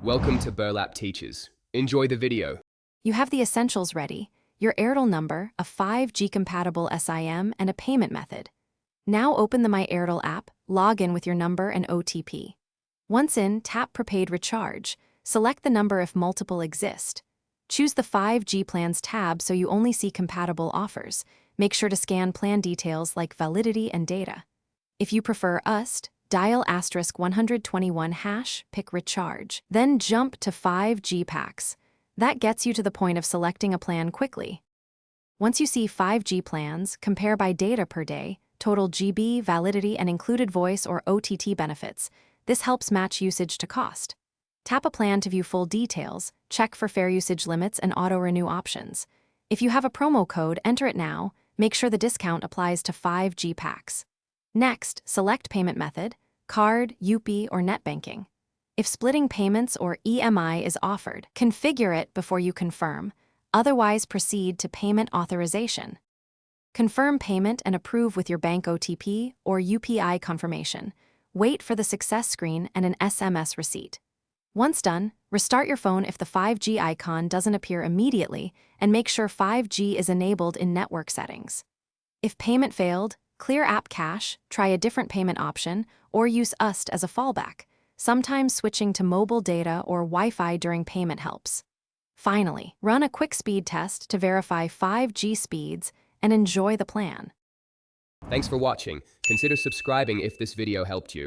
Welcome to Burlap Teachers. Enjoy the video. You have the essentials ready: your Airtel number, a 5G compatible SIM, and a payment method. Now open the My Airtel app, log in with your number and OTP. Once in, tap Prepaid Recharge. Select the number if multiple exist. Choose the 5G plans tab so you only see compatible offers. Make sure to scan plan details like validity and data. If you prefer UST, dial *121#, pick Recharge. Then jump to 5G packs. That gets you to the point of selecting a plan quickly. Once you see 5G plans, compare by data per day, total GB, validity, and included voice or OTT benefits. This helps match usage to cost. Tap a plan to view full details, check for fair usage limits and auto-renew options. If you have a promo code, enter it now. Make sure the discount applies to 5G packs. Next, select payment method, card, UPI, or net banking. If splitting payments or EMI is offered, configure it before you confirm. Otherwise, proceed to payment authorization. Confirm payment and approve with your bank OTP or UPI confirmation. Wait for the success screen and an SMS receipt. Once done, restart your phone if the 5G icon doesn't appear immediately, and make sure 5G is enabled in network settings. If payment failed, clear app cache, try a different payment option, or use UST as a fallback. Sometimes switching to mobile data or Wi-Fi during payment helps. Finally, run a quick speed test to verify 5G speeds and enjoy the plan. Thanks for watching. Consider subscribing if this video helped you.